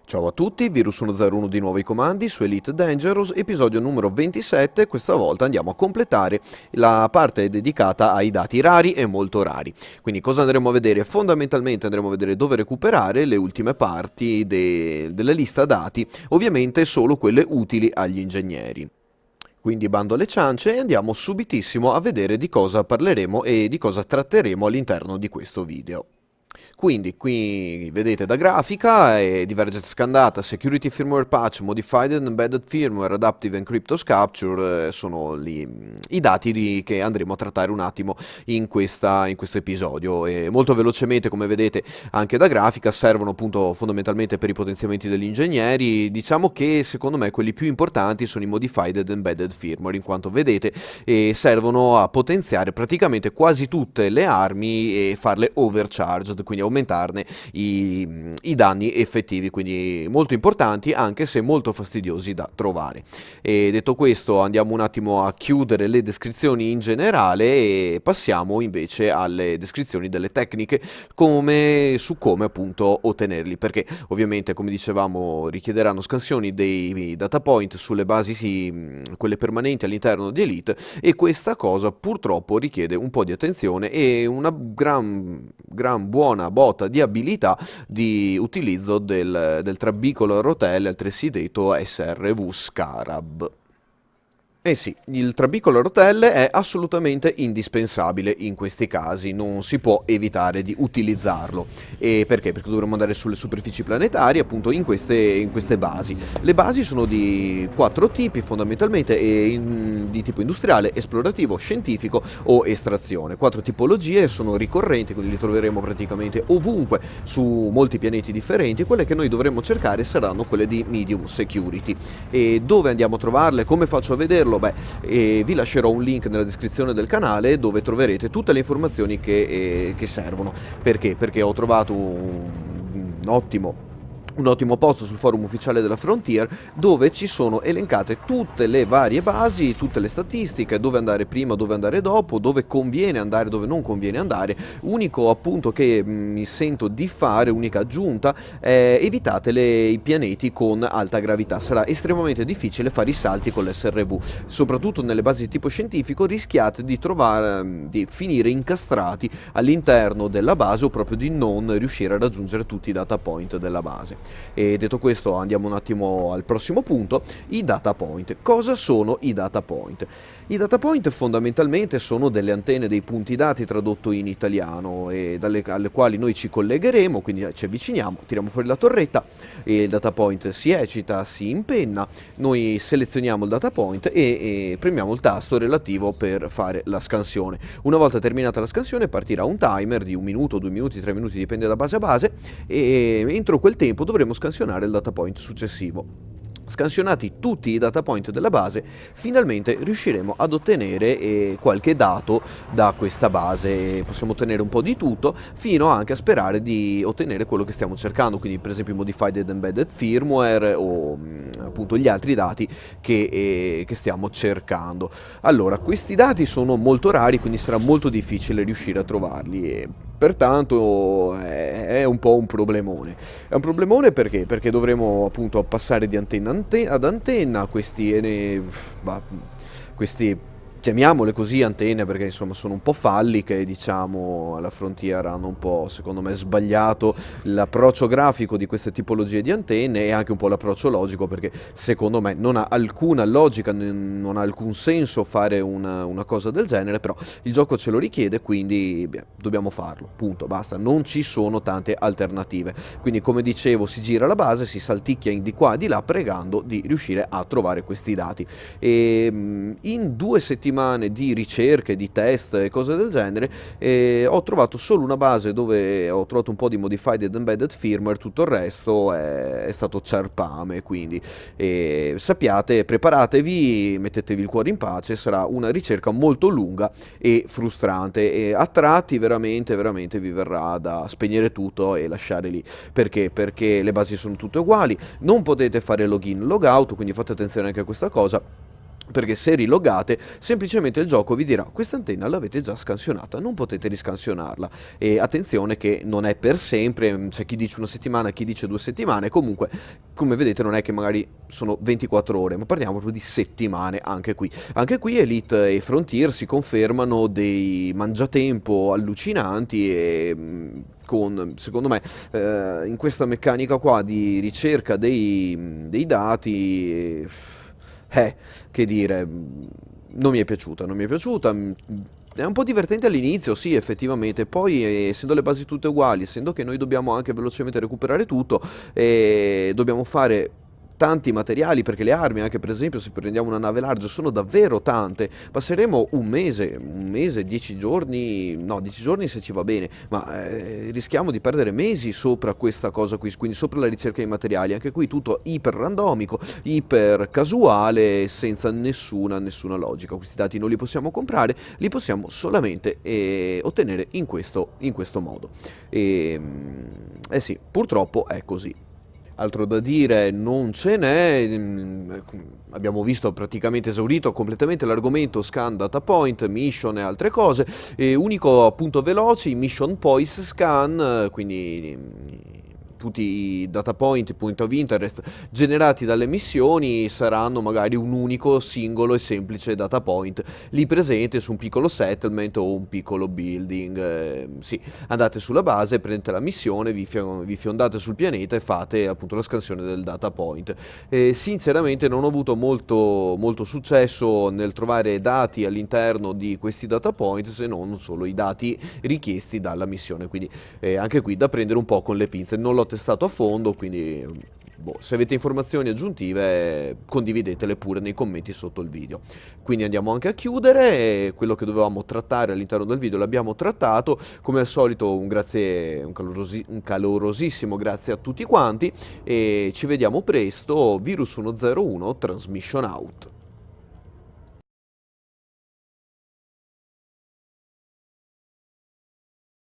Ciao a tutti, Virus 101 di nuovo ai comandi su Elite Dangerous, episodio numero 27. Questa volta andiamo a completare la parte dedicata ai dati rari e molto rari. Quindi cosa andremo a vedere? Fondamentalmente andremo a vedere dove recuperare le ultime parti della lista dati, ovviamente solo quelle utili agli ingegneri. Quindi bando alle ciance e andiamo subitissimo a vedere di cosa parleremo e di cosa tratteremo all'interno di questo video. Quindi qui vedete da grafica, divergenza scandata, security firmware patch, modified and embedded firmware, adaptive and cryptos capture, sono i dati che andremo a trattare un attimo in questo episodio. E molto velocemente, come vedete anche da grafica, servono appunto fondamentalmente per i potenziamenti degli ingegneri. Diciamo che secondo me quelli più importanti sono i modified and embedded firmware, in quanto vedete servono a potenziare praticamente quasi tutte le armi e farle overcharged, quindi aumentarne i danni effettivi, quindi molto importanti anche se molto fastidiosi da trovare. E detto questo andiamo un attimo a chiudere le descrizioni in generale e passiamo invece alle descrizioni delle tecniche su come appunto ottenerli, perché ovviamente come dicevamo richiederanno scansioni dei data point sulle basi quelle permanenti all'interno di Elite, e questa cosa purtroppo richiede un po' di attenzione e una gran buona botta di abilità di utilizzo del trabicolo a rotelle, altresì detto SRV Scarab. Eh sì, il trabicolo a rotelle è assolutamente indispensabile in questi casi, non si può evitare di utilizzarlo. E perché? Perché dovremmo andare sulle superfici planetarie, appunto in queste basi. Le basi sono di 4 tipi fondamentalmente, di tipo industriale, esplorativo, scientifico o estrazione. 4 tipologie sono ricorrenti, quindi li troveremo praticamente ovunque su molti pianeti differenti. Quelle che noi dovremmo cercare saranno quelle di medium security. E dove andiamo a trovarle? Come faccio a vederlo? Vi lascerò un link nella descrizione del canale dove troverete tutte le informazioni che servono. Perché? Perché ho trovato un ottimo posto sul forum ufficiale della Frontier dove ci sono elencate tutte le varie basi, tutte le statistiche, dove andare prima, dove andare dopo, dove conviene andare, dove non conviene andare. Unico appunto che mi sento di fare, unica aggiunta, evitate i pianeti con alta gravità. Sarà estremamente difficile fare i salti con l'SRV, soprattutto nelle basi di tipo scientifico rischiate di finire incastrati all'interno della base o proprio di non riuscire a raggiungere tutti i data point della base. E detto questo andiamo un attimo al prossimo punto, i data point. Cosa sono i data point? I data point fondamentalmente sono delle antenne dei punti dati tradotto in italiano e alle quali noi ci collegheremo, quindi ci avviciniamo, tiriamo fuori la torretta e il data point si eccita, si impenna, noi selezioniamo il data point e premiamo il tasto relativo per fare la scansione. Una volta terminata la scansione partirà un timer di 1 minuto, 2 minuti, 3 minuti, dipende da base a base, e entro quel tempo dovremo scansionare il data point successivo. Scansionati tutti i data point della base, finalmente riusciremo ad ottenere qualche dato da questa base. Possiamo ottenere un po' di tutto, fino anche a sperare di ottenere quello che stiamo cercando, quindi per esempio i modified and embedded firmware o appunto gli altri dati che stiamo cercando. Allora, questi dati sono molto rari, quindi sarà molto difficile riuscire a trovarli e pertanto è un po' un problemone. È un problemone perché? Perché dovremo appunto passare di antenna ad antenna questi chiamiamole così antenne, perché insomma sono un po' falliche, diciamo. Alla Frontier hanno un po', secondo me, sbagliato l'approccio grafico di queste tipologie di antenne e anche un po' l'approccio logico, perché secondo me non ha alcuna logica, non ha alcun senso fare una cosa del genere, però il gioco ce lo richiede, quindi dobbiamo farlo, punto, basta, non ci sono tante alternative. Quindi come dicevo si gira la base, si salticchia di qua e di là pregando di riuscire a trovare questi dati. E in 2 settimane di ricerche, di test e cose del genere, ho trovato solo una base dove ho trovato un po' di modified and embedded firmware, tutto il resto è stato ciarpame, quindi sappiate, preparatevi, mettetevi il cuore in pace, sarà una ricerca molto lunga e frustrante e a tratti veramente vi verrà da spegnere tutto e lasciare lì. Perché? Perché le basi sono tutte uguali, non potete fare login, logout, quindi fate attenzione anche a questa cosa. Perché se riloggate, semplicemente il gioco vi dirà questa antenna l'avete già scansionata, non potete riscansionarla. E attenzione che non è per sempre, c'è chi dice una settimana, chi dice 2 settimane, comunque come vedete non è che magari sono 24 ore, ma parliamo proprio di settimane anche qui. Anche qui Elite e Frontier si confermano dei mangiatempo allucinanti e con, secondo me, in questa meccanica qua di ricerca dei dati, che dire, non mi è piaciuta, non mi è piaciuta. È un po' divertente all'inizio, sì, effettivamente, poi essendo le basi tutte uguali, essendo che noi dobbiamo anche velocemente recuperare tutto, dobbiamo fare tanti materiali perché le armi, anche per esempio se prendiamo una nave larga, sono davvero tante. Passeremo un mese, 10 giorni, no, 10 giorni se ci va bene, ma rischiamo di perdere mesi sopra questa cosa qui, quindi sopra la ricerca di materiali. Anche qui tutto iper randomico, iper casuale, senza nessuna logica. Questi dati non li possiamo comprare, li possiamo solamente ottenere in questo modo. Eh sì, purtroppo è così. Altro da dire non ce n'è, abbiamo visto praticamente esaurito completamente l'argomento scan data point, mission e altre cose, e unico appunto veloce, i mission points scan, quindi tutti i data point, i point of interest generati dalle missioni saranno magari un unico, singolo e semplice data point lì presente su un piccolo settlement o un piccolo building. Sì, andate sulla base, prendete la missione, vi fiondate sul pianeta e fate appunto la scansione del data point. Sinceramente non ho avuto molto successo nel trovare dati all'interno di questi data point, se non solo i dati richiesti dalla missione, quindi anche qui da prendere un po' con le pinze. Non l'ho testato a fondo, quindi se avete informazioni aggiuntive condividetele pure nei commenti sotto il video. Quindi andiamo anche a chiudere, quello che dovevamo trattare all'interno del video l'abbiamo trattato. Come al solito un calorosissimo grazie a tutti quanti e ci vediamo presto. Virus 101 Transmission Out.